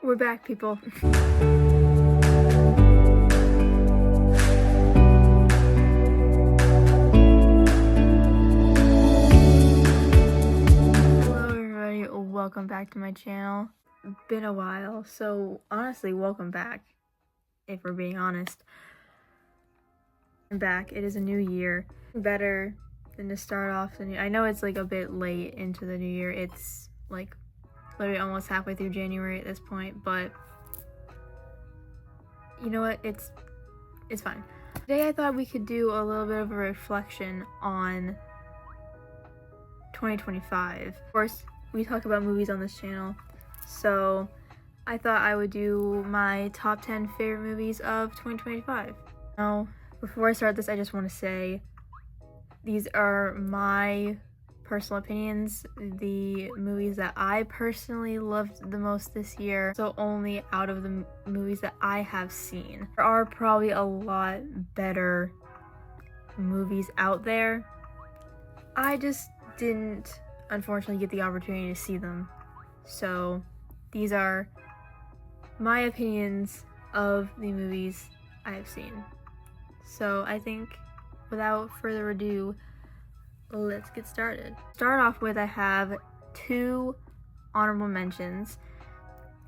We're back, people. Hello everybody, welcome back to my channel. Been a while, so honestly, welcome back, if we're being honest. I'm back. It is a new year. Better than to start off the new. I know it's like a bit late into the new year. It's like literally almost halfway through January at this point, but you know what? It's fine. Today I thought we could do a little bit of a reflection on 2025. Of course, we talk about movies on this channel, so I thought I would do my top 10 favorite movies of 2025. Now, before I start this, I just want to say these are my personal opinions, the movies that I personally loved the most this year, so only out of the movies that I have seen. There are probably a lot better movies out there. I just didn't, unfortunately, get the opportunity to see them. So these are my opinions of the movies I have seen. So I think without further ado, let's get started. Start off with, I have 2 honorable mentions,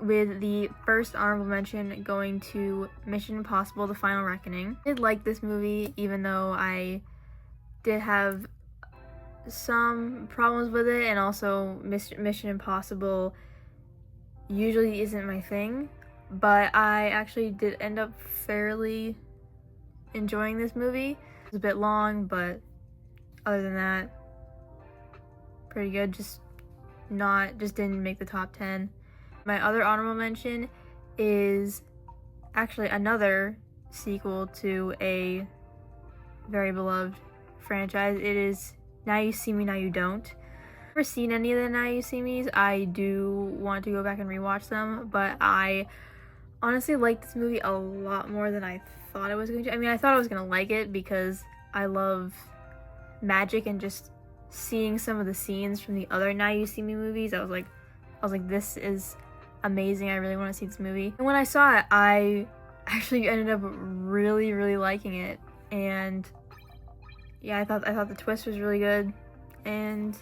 with the first honorable mention going to Mission Impossible: The Final Reckoning. I did like this movie, even though I did have some problems with it, and also Mission Impossible usually isn't my thing, but I actually did end up fairly enjoying this movie. It was a bit long, but other than that, pretty good. Just didn't make the top 10. My other honorable mention is actually another sequel to a very beloved franchise. It is Now You See Me, Now You Don't. I've never seen any of the Now You See Me's. I do want to go back and rewatch them, but I honestly liked this movie a lot more than I thought I was going to. I mean, I thought I was going to like it because I love magic, and just seeing some of the scenes from the other Now You See Me movies, I was like, this is amazing. I really want to see this movie. And when I saw it, I actually ended up really, really liking it. And yeah, I thought the twist was really good, and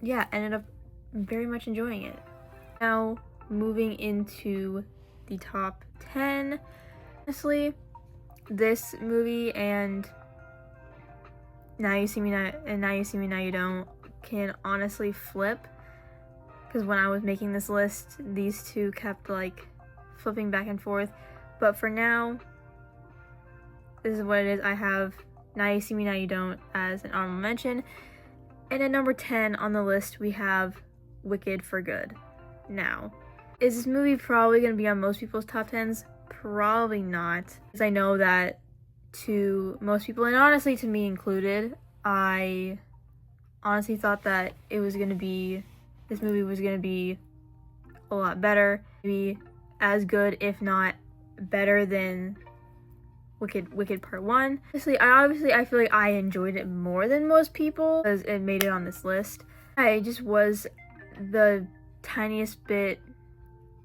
yeah, ended up very much enjoying it. Now, moving into the top 10, honestly, this movie and Now You See Me Now, and Now You See Me Now You Don't can honestly flip, because when I was making this list, these two kept like flipping back and forth. But for now, this is what it is. I have Now You See Me Now You Don't as an honorable mention, and at number 10 on the list we have Wicked for Good. Now, is this movie probably going to be on most people's top 10s? Probably not, because I know that to most people, and honestly to me included, I honestly thought that this movie was going to be a lot better, maybe as good, if not better than Wicked Part 1. I feel like I enjoyed it more than most people, because it made it on this list. I just was the tiniest bit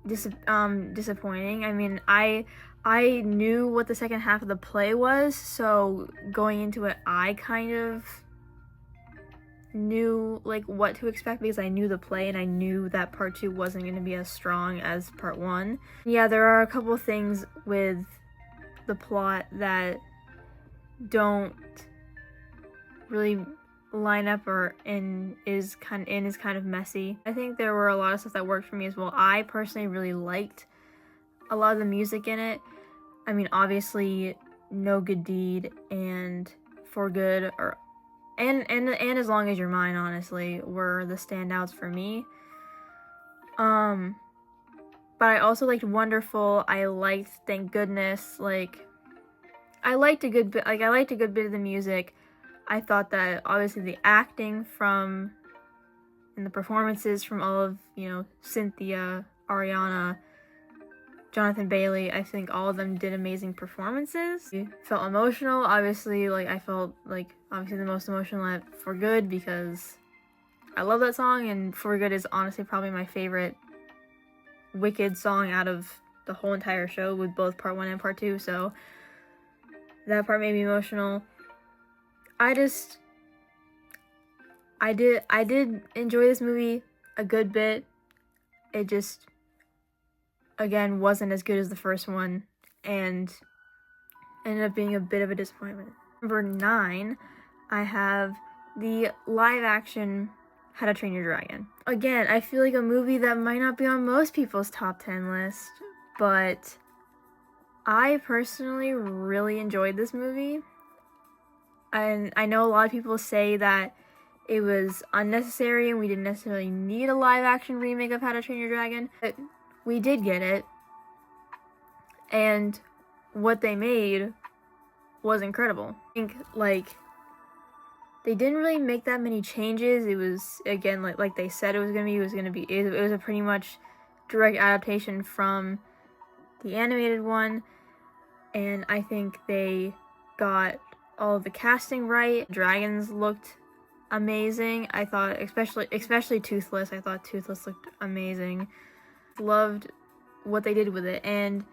disappointing. I mean, I knew what the second half of the play was, so going into it, I kind of knew like what to expect, because I knew the play and I knew that part 2 wasn't going to be as strong as part 1. Yeah, there are a couple things with the plot that don't really line up, and is kind of messy. I think there were a lot of stuff that worked for me as well. I personally really liked a lot of the music in it. I mean, obviously, No Good Deed and For Good, and As Long As You're Mine, honestly, were the standouts for me. But I also liked Wonderful. I liked Thank Goodness. Like, I liked a good bit of the music. I thought that obviously the acting and the performances from all of, Cynthia, Ariana, Jonathan Bailey, I think all of them did amazing performances. I felt emotional, obviously, I felt obviously the most emotional at For Good, because I love that song, and For Good is honestly probably my favorite wicked song out of the whole entire show with both part 1 and part 2, so that part made me emotional. I did enjoy this movie a good bit. It just, again, wasn't as good as the first one and ended up being a bit of a disappointment. Number 9, I have the live action How to Train Your Dragon. Again, I feel like a movie that might not be on most people's top 10 list, but I personally really enjoyed this movie. And I know a lot of people say that it was unnecessary and we didn't necessarily need a live action remake of How to Train Your Dragon, but we did get it. And what they made was incredible. I think, like, they didn't really make that many changes. It was, again, like they said it was gonna be. It was a pretty much direct adaptation from the animated one, and I think they got all of the casting right. Dragons looked amazing. I thought, especially Toothless. I thought Toothless looked amazing. Loved what they did with it, and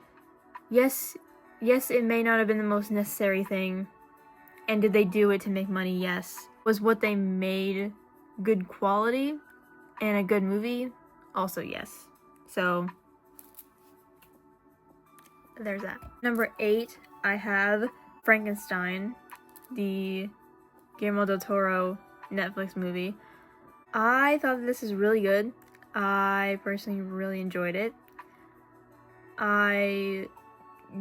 yes, it may not have been the most necessary thing. And did they do it to make money? Yes. Was what they made good quality and a good movie? Also yes. So there's that. Number 8, I have Frankenstein, the Guillermo del Toro Netflix movie. I thought this is really good. I personally really enjoyed it. I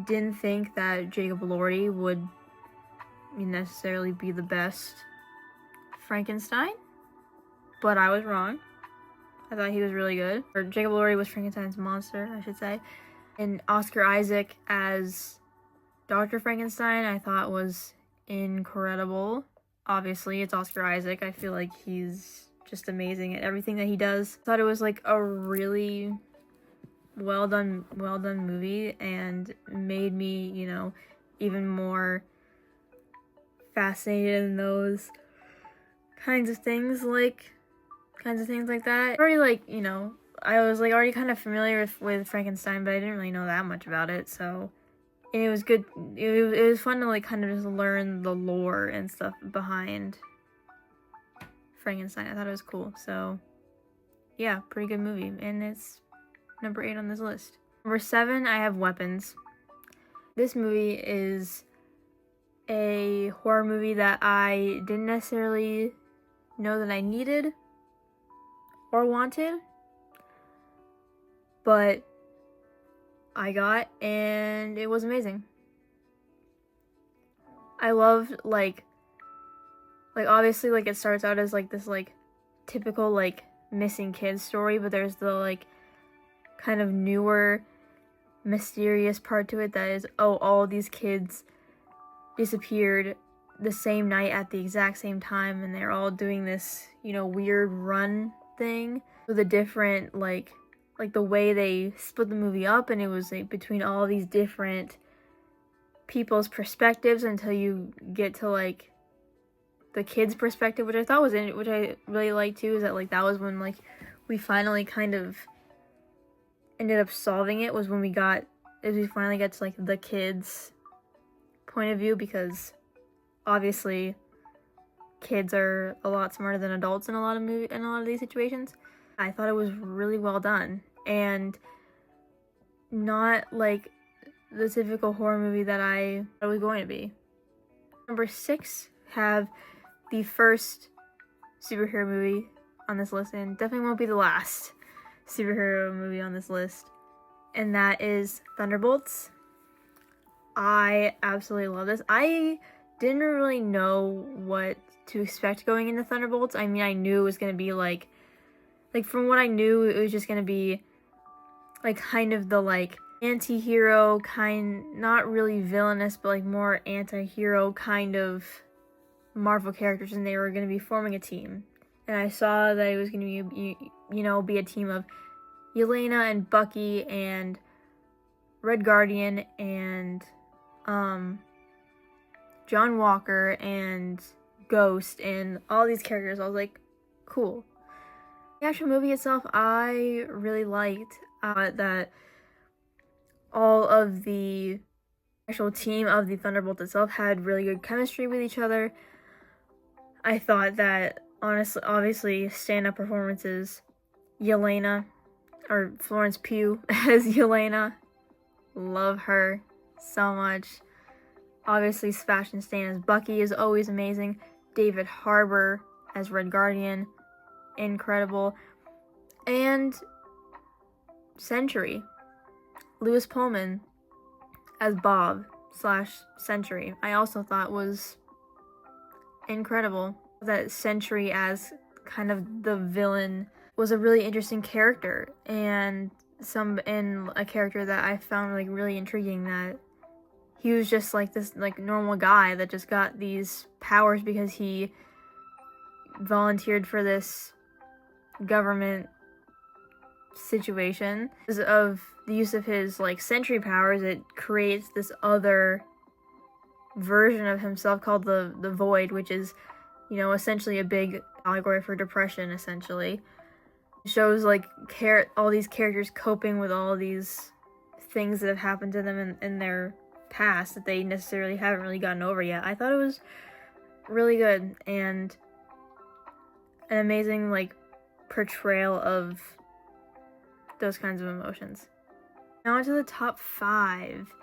didn't think that Jacob Elordi would necessarily be the best Frankenstein, but I was wrong. I thought he was really good. Or Jacob Elordi was Frankenstein's monster, I should say. And Oscar Isaac as Dr. Frankenstein, I thought was incredible. Obviously, it's Oscar Isaac. I feel like he's just amazing at everything that he does. I thought it was like a really well done movie and made me, even more fascinated in those kinds of things like that. Already, I was already kind of familiar with Frankenstein, but I didn't really know that much about it, so and it was good. It was fun to kind of just learn the lore and stuff behind Frankenstein. I thought it was cool. So yeah, pretty good movie, and it's number 8 on this list. Number 7, I have Weapons. This movie is a horror movie that I didn't necessarily know that I needed or wanted, but I got, and it was amazing. I loved, obviously, it starts out as, this, typical, missing kids story, but there's the, kind of newer, mysterious part to it that is, all of these kids disappeared the same night at the exact same time, and they're all doing this, weird run thing with a different, the way they split the movie up, and it was, between all these different people's perspectives until you get to, the kid's perspective, which I thought was which I really liked too, is that, that was when, we finally kind of ended up solving it, was when we finally got to, the kids' point of view, because obviously kids are a lot smarter than adults in a lot of these situations. I thought it was really well done, and not the typical horror movie that I thought it was going to be. Number 6, have the first superhero movie on this list, and definitely won't be the last superhero movie on this list, and that is Thunderbolts. I absolutely love this. I didn't really know what to expect going into Thunderbolts. I mean, I knew it was going to be from what I knew, it was just going to be kind of the anti-hero kind, not really villainous, but more anti-hero kind of Marvel characters, and they were going to be forming a team. And I saw that it was going to be a team of Yelena and Bucky and Red Guardian and John Walker and Ghost and all these characters. I was like, cool. The actual movie itself, I really liked. That all of the actual team of the Thunderbolts itself had really good chemistry with each other. I thought that, honestly, obviously, stand-up performances, Yelena, or Florence Pugh as Yelena, love her so much. Obviously, Sebastian Stan as Bucky is always amazing. David Harbour as Red Guardian, incredible. And Sentry, Lewis Pullman as Bob / Sentry, I also thought was incredible. That Sentry as kind of the villain was a really interesting character, and a character that I found like really intriguing, that he was just like this like normal guy that just got these powers because he volunteered for this government situation. Because of the use of his like Sentry powers, it creates this other version of himself called the Void, which is, you know, essentially a big allegory for depression. Essentially, it shows like all these characters coping with all these things that have happened to them in their past that they necessarily haven't really gotten over yet. I thought it was really good and an amazing like portrayal of those kinds of emotions. Now onto the top 5.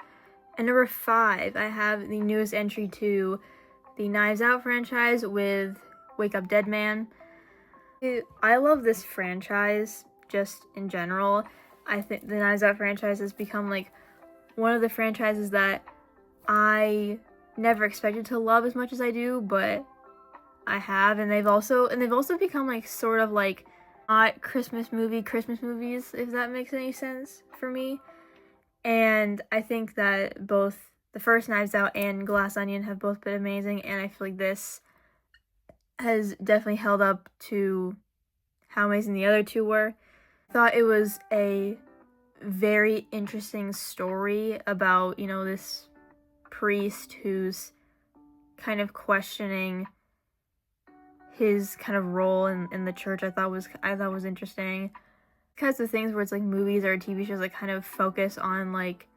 At number 5, I have the newest entry to the Knives Out franchise with Wake Up Dead Man. I love this franchise just in general. I think the Knives Out franchise has become like one of the franchises that I never expected to love as much as I do, but I have, and they've also become like sort of like not Christmas movies, if that makes any sense for me. And I think that both the first Knives Out and Glass Onion have both been amazing, and I feel like this has definitely held up to how amazing the other two were. I thought it was a very interesting story about, you know, this priest who's kind of questioning his kind of role in the church. I thought was interesting. Kinds of things where it's like movies or TV shows that kind of focus on like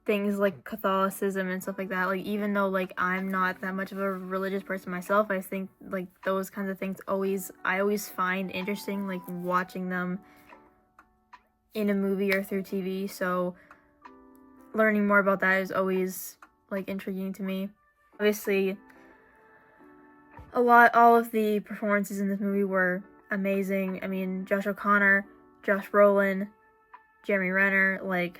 things like Catholicism and stuff like that. Like, even though like I'm not that much of a religious person myself, I think like those kinds of things I always find interesting, like watching them in a movie or through TV. So learning more about that is always like intriguing to me. Obviously, all of the performances in this movie were amazing. I mean, Josh O'Connor, Josh Brolin, Jeremy Renner, like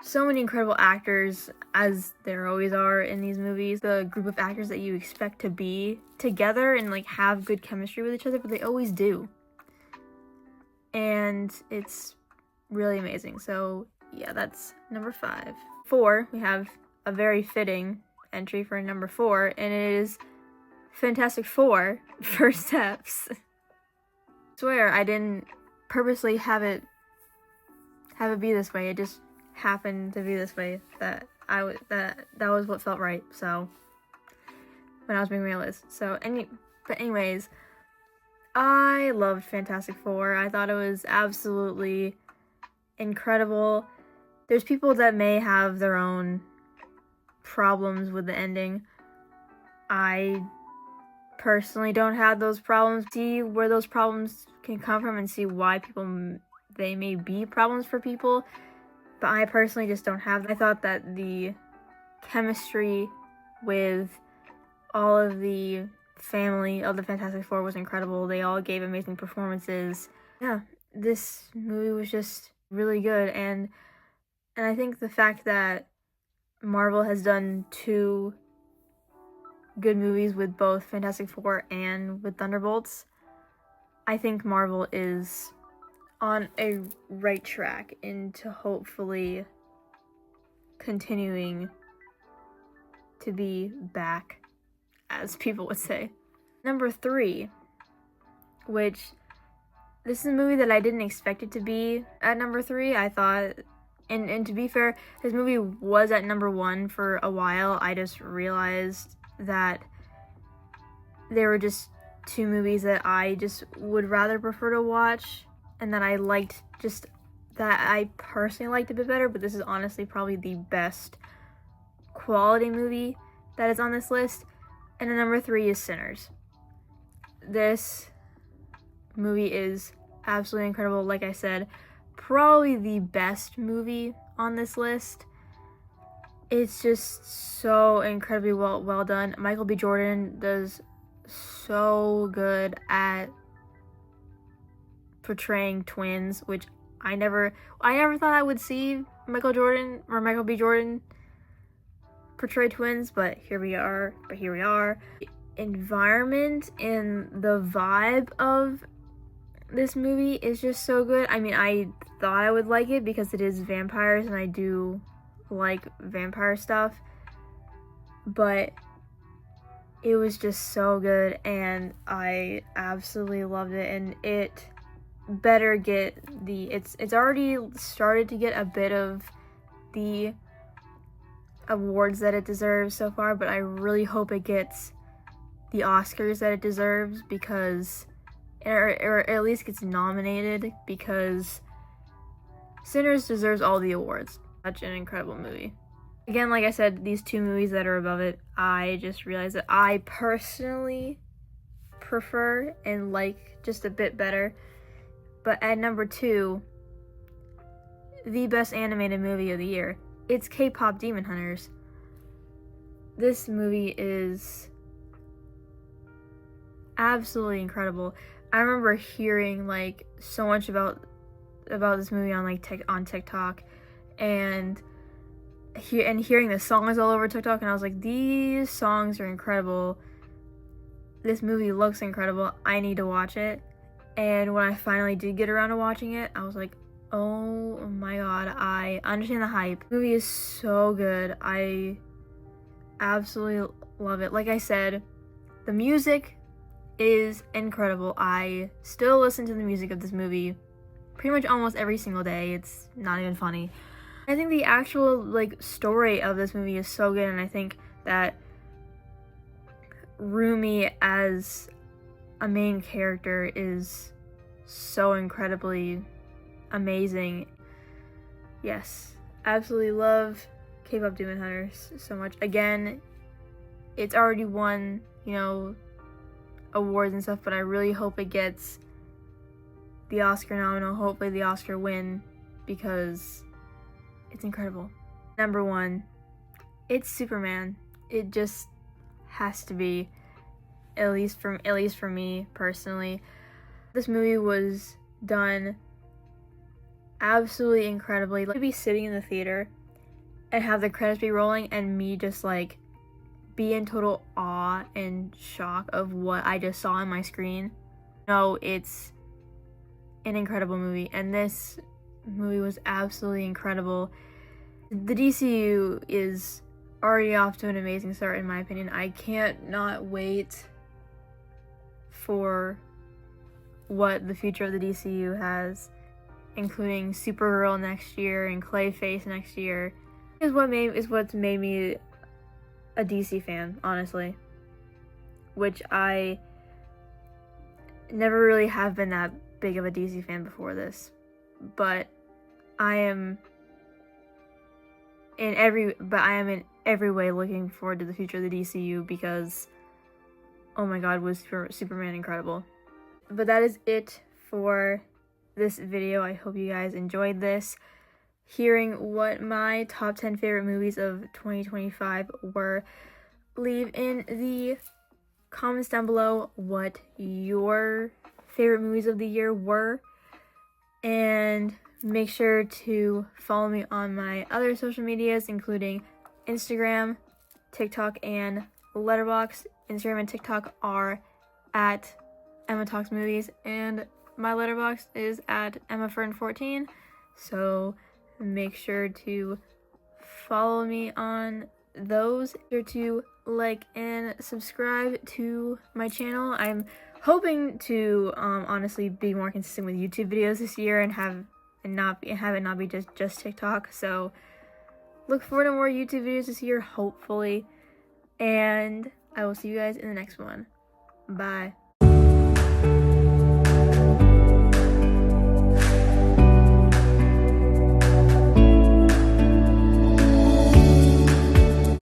so many incredible actors, as there always are in these movies. The group of actors that you expect to be together and like have good chemistry with each other, but they always do. And it's really amazing. So yeah, that's number 5. 4, we have a very fitting entry for number 4, and it is Fantastic Four: First Steps. I swear I didn't purposely have it be this way. It just happened to be this way. That was what felt right. So when I was making my list. Anyways, I loved Fantastic Four. I thought it was absolutely incredible. There's people that may have their own problems with the ending. I personally don't have those problems. See where those problems can come from and see why they may be problems for people, but I personally just don't have them. I thought that the chemistry with all of the family of the Fantastic Four was incredible. They all gave amazing performances. Yeah, this movie was just really good, and I think the fact that Marvel has done 2 good movies with both Fantastic Four and with Thunderbolts, I think Marvel is on a right track into hopefully continuing to be back, as people would say. Number 3, which this is a movie that I didn't expect it to be at number 3. I thought, and to be fair, this movie was at number 1 for a while. I just realized that there were just 2 movies that I just would rather prefer to watch and that I liked just that I personally liked a bit better, but this is honestly probably the best quality movie that is on this list. And the number 3 is Sinners. This movie is absolutely incredible. Like I said, probably the best movie on this list. It's just so incredibly well done. Michael B. Jordan does so good at portraying twins, which I never thought I would see Michael B. Jordan portray twins, but here we are. The environment and the vibe of this movie is just so good. I mean, I thought I would like it because it is vampires and I do like vampire stuff, but it was just so good and I absolutely loved it. And it better get it's already started to get a bit of the awards that it deserves so far, but I really hope it gets the Oscars that it deserves, because or at least gets nominated, because Sinners deserves all the awards. Such an incredible movie. Again, like I said, these 2 movies that are above it, I just realized that I personally prefer and like just a bit better. But at number 2, the best animated movie of the year, it's K-pop Demon Hunters. This movie is absolutely incredible. I remember hearing like so much about this movie on on TikTok, and hearing the songs all over TikTok, and I was like, these songs are incredible. This movie looks incredible. I need to watch it. And when I finally did get around to watching it, I was like, oh my god, I understand the hype. The movie is so good. I absolutely love it. Like I said, the music is incredible. I still listen to the music of this movie pretty much almost every single day. It's not even funny. I think the actual story of this movie is so good, and I think that Rumi as a main character is so incredibly amazing. Yes, absolutely love K-pop Demon Hunters so much. Again, it's already won, awards and stuff, but I really hope it gets the Oscar nomination, hopefully the Oscar win, because it's incredible. Number 1, it's Superman. It just has to be, at least for me personally. This movie was done absolutely incredibly. To be sitting in the theater and have the credits be rolling and me just be in total awe and shock of what I just saw on my screen. No, it's an incredible movie, and this movie was absolutely incredible. The DCU is already off to an amazing start, in my opinion. I can't not wait for what the future of the DCU has, including Supergirl next year and Clayface next year. Is what's made me a DC fan, honestly, which I never really have been that big of a DC fan before this, but I am in every way looking forward to the future of the DCU, because oh my god, was Superman incredible. But that is it for this video. I hope you guys enjoyed this, hearing what my top 10 favorite movies of 2025 were. Leave in the comments down below what your favorite movies of the year were, and make sure to follow me on my other social medias, including Instagram, TikTok, and Letterboxd. Instagram and TikTok are at Emma Talks Movies, and my Letterboxd is at EmmaFern14. So make sure to follow me on those. Make sure to like and subscribe to my channel. I'm hoping to honestly be more consistent with YouTube videos this year and have it not be just TikTok. So look forward to more YouTube videos this year, hopefully. And I will see you guys in the next one. Bye.